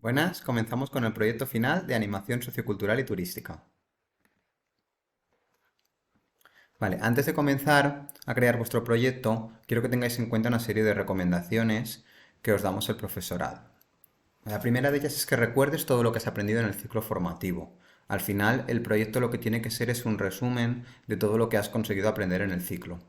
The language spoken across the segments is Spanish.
Buenas, comenzamos con el proyecto final de animación sociocultural y turística. Vale, antes de comenzar a crear vuestro proyecto, quiero que tengáis en cuenta una serie de recomendaciones que os damos el profesorado. La primera de ellas es que recuerdes todo lo que has aprendido en el ciclo formativo. Al final, el proyecto lo que tiene que ser es un resumen de todo lo que has conseguido aprender en el ciclo.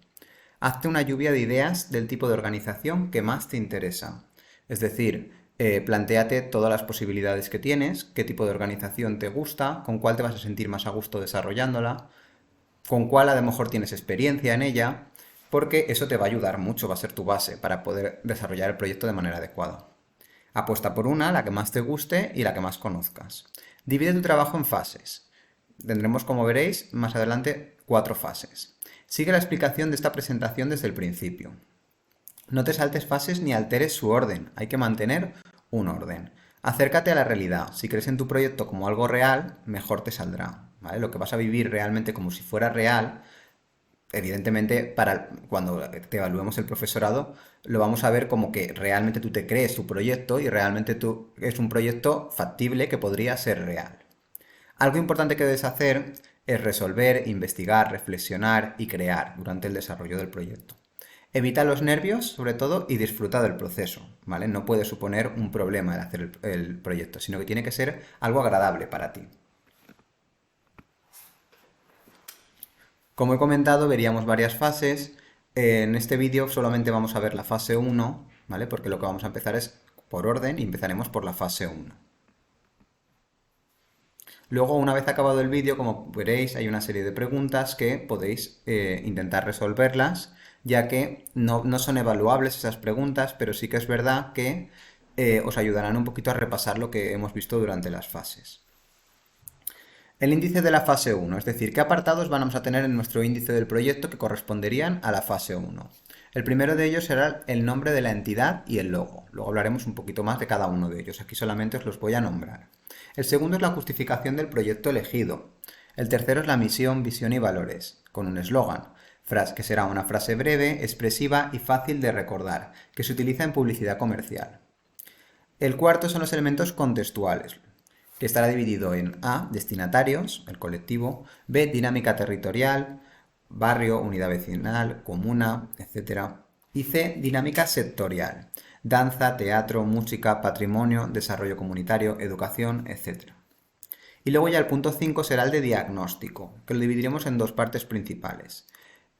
Hazte una lluvia de ideas del tipo de organización que más te interesa. Es decir, plantéate todas las posibilidades que tienes, qué tipo de organización te gusta, con cuál te vas a sentir más a gusto desarrollándola, con cuál a lo mejor tienes experiencia en ella, porque eso te va a ayudar mucho, va a ser tu base para poder desarrollar el proyecto de manera adecuada. Apuesta por una, la que más te guste y la que más conozcas. Divide tu trabajo en fases. Tendremos, como veréis, más adelante 4 fases. Sigue la explicación de esta presentación desde el principio. No te saltes fases ni alteres su orden, hay que mantener un orden. Acércate a la realidad. Si crees en tu proyecto como algo real, mejor te saldrá. ¿Vale? Lo que vas a vivir realmente como si fuera real, evidentemente, para cuando te evaluemos el profesorado, lo vamos a ver como que realmente tú te crees tu proyecto y realmente tú es un proyecto factible que podría ser real. Algo importante que debes hacer es resolver, investigar, reflexionar y crear durante el desarrollo del proyecto. Evita los nervios, sobre todo, y disfruta del proceso, ¿vale? No puede suponer un problema el hacer el proyecto, sino que tiene que ser algo agradable para ti. Como he comentado, veríamos varias fases. En este vídeo solamente vamos a ver la fase 1, ¿vale? Porque lo que vamos a empezar es por orden y empezaremos por la fase 1. Luego, una vez acabado el vídeo, como veréis, hay una serie de preguntas que podéis intentar resolverlas, ya que no son evaluables esas preguntas, pero sí que es verdad que os ayudarán un poquito a repasar lo que hemos visto durante las fases. El índice de la fase 1, es decir, qué apartados vamos a tener en nuestro índice del proyecto que corresponderían a la fase 1. El primero de ellos será el nombre de la entidad y el logo. Luego hablaremos un poquito más de cada uno de ellos. Aquí solamente os los voy a nombrar. El segundo es la justificación del proyecto elegido. El tercero es la misión, visión y valores, con un eslogan, que será una frase breve, expresiva y fácil de recordar, que se utiliza en publicidad comercial. El cuarto son los elementos contextuales, que estará dividido en A, destinatarios, el colectivo, B, dinámica territorial, barrio, unidad vecinal, comuna, etc. Y C, dinámica sectorial, danza, teatro, música, patrimonio, desarrollo comunitario, educación, etc. Y luego ya el punto 5 será el de diagnóstico, que lo dividiremos en dos partes principales.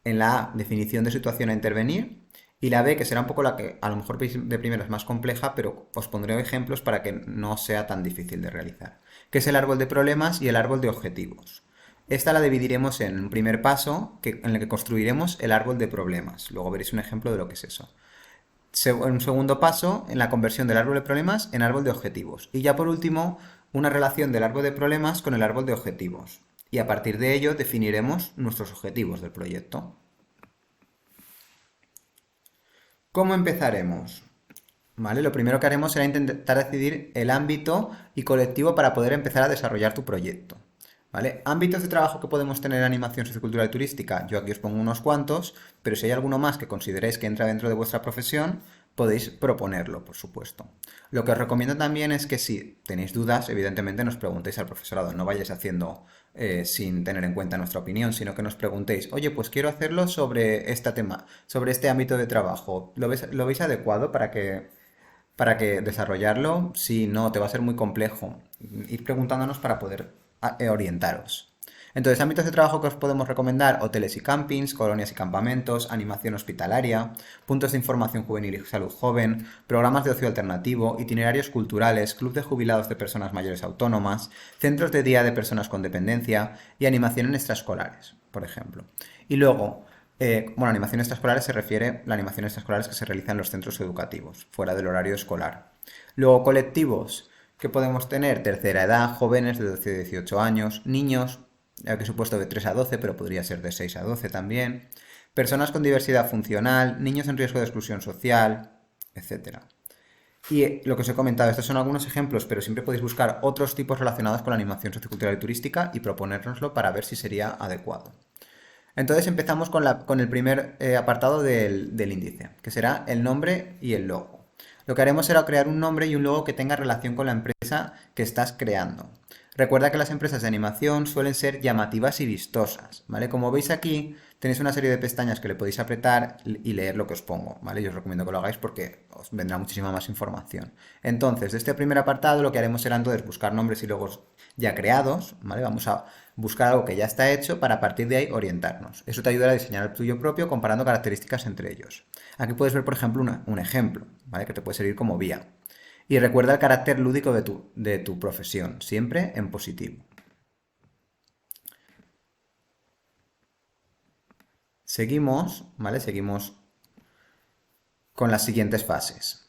En la A, definición de situación a intervenir, y la B, que será un poco la que a lo mejor de primera es más compleja, pero os pondré ejemplos para que no sea tan difícil de realizar, que es el árbol de problemas y el árbol de objetivos. Esta la dividiremos en un primer paso en el que construiremos el árbol de problemas. Luego veréis un ejemplo de lo que es eso. Un segundo paso en la conversión del árbol de problemas en árbol de objetivos. Y ya por último, una relación del árbol de problemas con el árbol de objetivos. Y a partir de ello definiremos nuestros objetivos del proyecto. ¿Cómo empezaremos? ¿Vale? Lo primero que haremos será intentar decidir el ámbito y colectivo para poder empezar a desarrollar tu proyecto. ¿Vale? Ámbitos de trabajo que podemos tener en animación sociocultural y turística, yo aquí os pongo unos cuantos, pero si hay alguno más que consideréis que entra dentro de vuestra profesión, podéis proponerlo, por supuesto. Lo que os recomiendo también es que si tenéis dudas, evidentemente nos preguntéis al profesorado, no vayáis haciendo sin tener en cuenta nuestra opinión, sino que nos preguntéis, oye, pues quiero hacerlo sobre este tema, sobre este ámbito de trabajo. Lo veis adecuado para que desarrollarlo? Si no, te va a ser muy complejo. Ir preguntándonos para poder orientaros. Entonces, ámbitos de trabajo que os podemos recomendar: hoteles y campings, colonias y campamentos, animación hospitalaria, puntos de información juvenil y salud joven, programas de ocio alternativo, itinerarios culturales, club de jubilados de personas mayores autónomas, centros de día de personas con dependencia y animación en extraescolares, por ejemplo. Y luego, bueno, animación extraescolares se refiere a la animación extraescolares que se realiza en los centros educativos, fuera del horario escolar. Luego, colectivos que podemos tener: tercera edad, jóvenes de 12 a 18 años, niños, que he supuesto de 3 a 12, pero podría ser de 6 a 12 también, personas con diversidad funcional, niños en riesgo de exclusión social, etcétera. Y lo que os he comentado, estos son algunos ejemplos, pero siempre podéis buscar otros tipos relacionados con la animación sociocultural y turística y proponérnoslo para ver si sería adecuado. Entonces empezamos con el primer apartado del índice, que será el nombre y el logo. Lo que haremos será crear un nombre y un logo que tenga relación con la empresa que estás creando. Recuerda que las empresas de animación suelen ser llamativas y vistosas, ¿vale? Como veis aquí, tenéis una serie de pestañas que le podéis apretar y leer lo que os pongo, ¿vale? Yo os recomiendo que lo hagáis porque os vendrá muchísima más información. Entonces, de este primer apartado lo que haremos será entonces buscar nombres y logos ya creados, ¿vale? Vamos a buscar algo que ya está hecho para a partir de ahí orientarnos. Eso te ayudará a diseñar el tuyo propio comparando características entre ellos. Aquí puedes ver, por ejemplo, un ejemplo, ¿vale? Que te puede servir como guía. Y recuerda el carácter lúdico de tu profesión, siempre en positivo. Seguimos, ¿vale? Seguimos con las siguientes fases.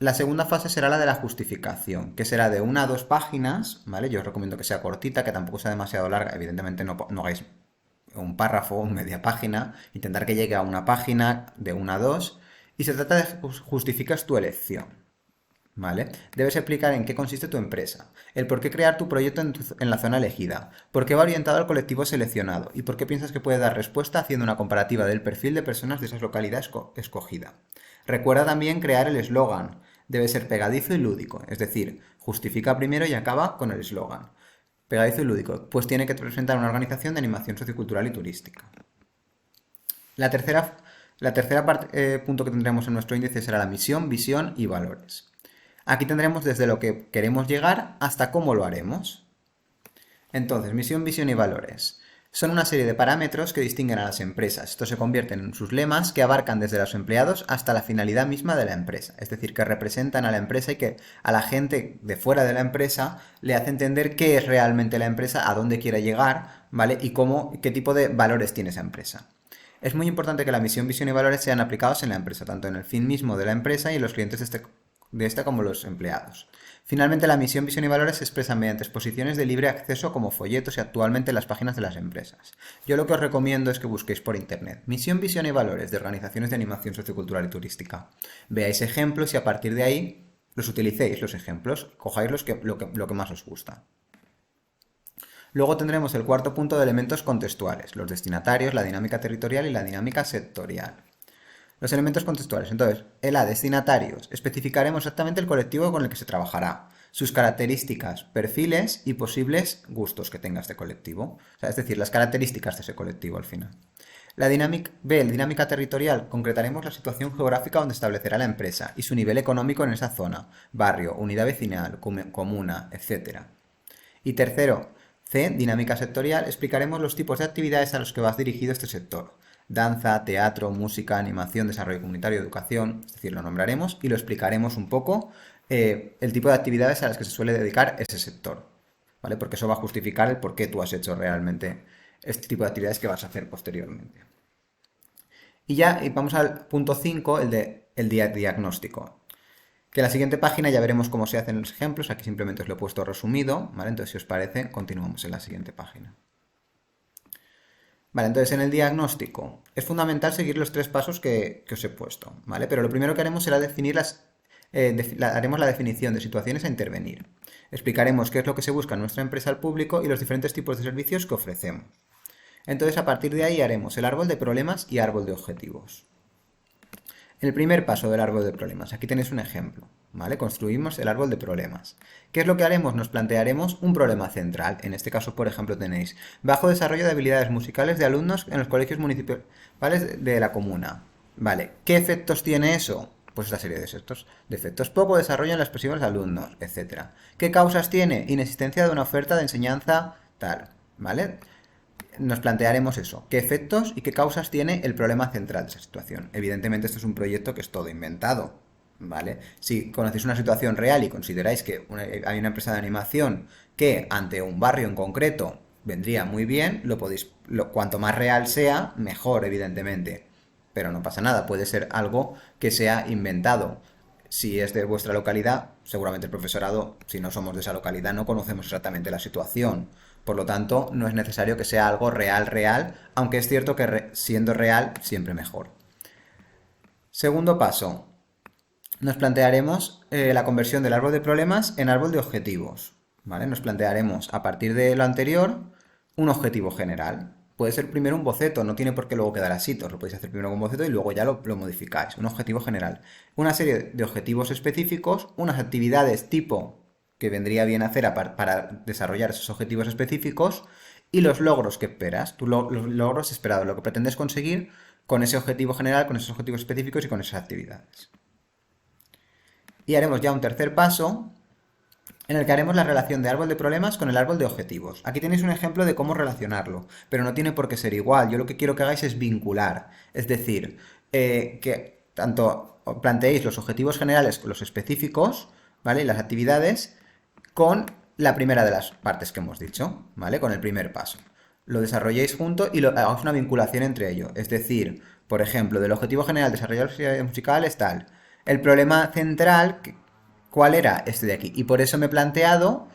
La segunda fase será la de la justificación, que será de 1 a 2 páginas, ¿vale? Yo os recomiendo que sea cortita, que tampoco sea demasiado larga. Evidentemente no hagáis un párrafo o media página, intentar que llegue a 1 página de 1 a 2. Y se trata de justificas tu elección. ¿Vale? Debes explicar en qué consiste tu empresa, el por qué crear tu proyecto en la zona elegida, por qué va orientado al colectivo seleccionado y por qué piensas que puede dar respuesta haciendo una comparativa del perfil de personas de esa localidad escogida. Recuerda también crear el eslogan. Debe ser pegadizo y lúdico, es decir, justifica primero y acaba con el eslogan. Pegadizo y lúdico, pues tiene que presentar una organización de animación sociocultural y turística. La tercera punto que tendremos en nuestro índice será la misión, visión y valores. Aquí tendremos desde lo que queremos llegar hasta cómo lo haremos. Entonces, misión, visión y valores. Son una serie de parámetros que distinguen a las empresas. Estos se convierten en sus lemas que abarcan desde los empleados hasta la finalidad misma de la empresa. Es decir, que representan a la empresa y que a la gente de fuera de la empresa le hace entender qué es realmente la empresa, a dónde quiere llegar, ¿vale? Y qué tipo de valores tiene esa empresa. Es muy importante que la misión, visión y valores sean aplicados en la empresa, tanto en el fin mismo de la empresa y en los clientes de esta como los empleados. Finalmente, la misión, visión y valores se expresan mediante exposiciones de libre acceso como folletos y actualmente en las páginas de las empresas. Yo lo que os recomiendo es que busquéis por internet misión, visión y valores de organizaciones de animación sociocultural y turística. Veáis ejemplos y a partir de ahí los utilicéis, los ejemplos, cojáis lo que más os gusta. Luego tendremos el cuarto punto de elementos contextuales, los destinatarios, la dinámica territorial y la dinámica sectorial. Los elementos contextuales. Entonces, en la destinatarios, especificaremos exactamente el colectivo con el que se trabajará, sus características, perfiles y posibles gustos que tenga este colectivo. O sea, es decir, las características de ese colectivo al final. La dinámica territorial, concretaremos la situación geográfica donde establecerá la empresa y su nivel económico en esa zona, barrio, unidad vecinal, comuna, etc. Y tercero, C, dinámica sectorial, explicaremos los tipos de actividades a los que va dirigido este sector. Danza, teatro, música, animación, desarrollo comunitario, educación, es decir, lo nombraremos y lo explicaremos un poco el tipo de actividades a las que se suele dedicar ese sector, ¿vale? Porque eso va a justificar el por qué tú has hecho realmente este tipo de actividades que vas a hacer posteriormente. Y ya vamos al punto 5, el diagnóstico. Que en la siguiente página ya veremos cómo se hacen los ejemplos, aquí simplemente os lo he puesto resumido, ¿vale? Entonces, si os parece, continuamos en la siguiente página. Vale, entonces en el diagnóstico es fundamental seguir los 3 pasos que os he puesto, ¿vale? Pero lo primero que haremos será haremos la definición de situaciones a intervenir. Explicaremos qué es lo que se busca en nuestra empresa al público y los diferentes tipos de servicios que ofrecemos. Entonces, a partir de ahí haremos el árbol de problemas y árbol de objetivos. El primer paso del árbol de problemas. Aquí tenéis un ejemplo, ¿vale? Construimos el árbol de problemas. ¿Qué es lo que haremos? Nos plantearemos un problema central. En este caso, por ejemplo, tenéis bajo desarrollo de habilidades musicales de alumnos en los colegios municipales de la comuna. Vale, ¿qué efectos tiene eso? Pues esta serie de efectos. Poco desarrollo en la expresión de los alumnos, etc. ¿Qué causas tiene? Inexistencia de una oferta de enseñanza tal, ¿vale? Nos plantearemos eso, qué efectos y qué causas tiene el problema central de esa situación. Evidentemente esto es un proyecto que es todo inventado, ¿vale? Si conocéis una situación real y consideráis que hay una empresa de animación que ante un barrio en concreto vendría muy bien, cuanto más real sea, mejor, evidentemente. Pero no pasa nada, puede ser algo que sea inventado. Si es de vuestra localidad, seguramente el profesorado, si no somos de esa localidad, no conocemos exactamente la situación. Por lo tanto, no es necesario que sea algo real, aunque es cierto que siendo real, siempre mejor. Segundo paso, nos plantearemos la conversión del árbol de problemas en árbol de objetivos, ¿vale? Nos plantearemos, a partir de lo anterior, un objetivo general. puede ser primero un boceto, no tiene por qué luego quedar así, os lo podéis hacer primero con un boceto y luego ya lo modificáis. Un objetivo general. Una serie de objetivos específicos, unas actividades tipo que vendría bien hacer para desarrollar esos objetivos específicos y los logros que esperas, los logros esperados, lo que pretendes conseguir con ese objetivo general, con esos objetivos específicos y con esas actividades. Y haremos ya un tercer paso en el que haremos la relación de árbol de problemas con el árbol de objetivos. Aquí tenéis un ejemplo de cómo relacionarlo, pero no tiene por qué ser igual. Yo lo que quiero que hagáis es vincular, es decir, que tanto planteéis los objetivos generales, los específicos, ¿vale? Y las actividades con la primera de las partes que hemos dicho, ¿vale? Con el primer paso. Lo desarrolléis juntos y hagamos una vinculación entre ellos. Es decir, por ejemplo, del objetivo general de desarrollar actividades musicales, tal. El problema central, ¿cuál era? Este de aquí. Y por eso me he planteado,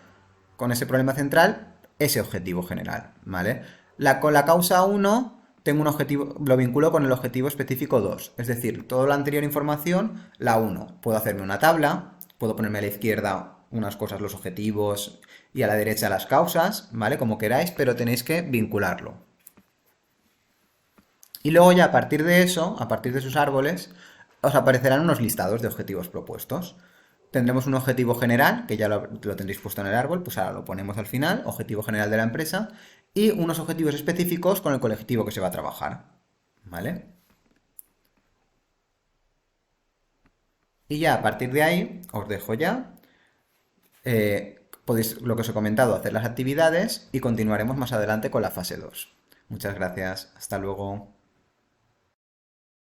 con ese problema central, ese objetivo general, ¿vale? Con la causa 1 tengo un objetivo, lo vinculo con el objetivo específico 2. Es decir, toda la anterior información, la 1. Puedo hacerme una tabla, puedo ponerme a la izquierda unas cosas los objetivos y a la derecha las causas, ¿vale? Como queráis, pero tenéis que vincularlo. Y luego ya a partir de eso, a partir de sus árboles, os aparecerán unos listados de objetivos propuestos. Tendremos un objetivo general, que ya lo tendréis puesto en el árbol, pues ahora lo ponemos al final, objetivo general de la empresa, y unos objetivos específicos con el colectivo que se va a trabajar, ¿vale? Y ya a partir de ahí, os dejo ya, podéis, lo que os he comentado, hacer las actividades y continuaremos más adelante con la fase 2. Muchas gracias, hasta luego.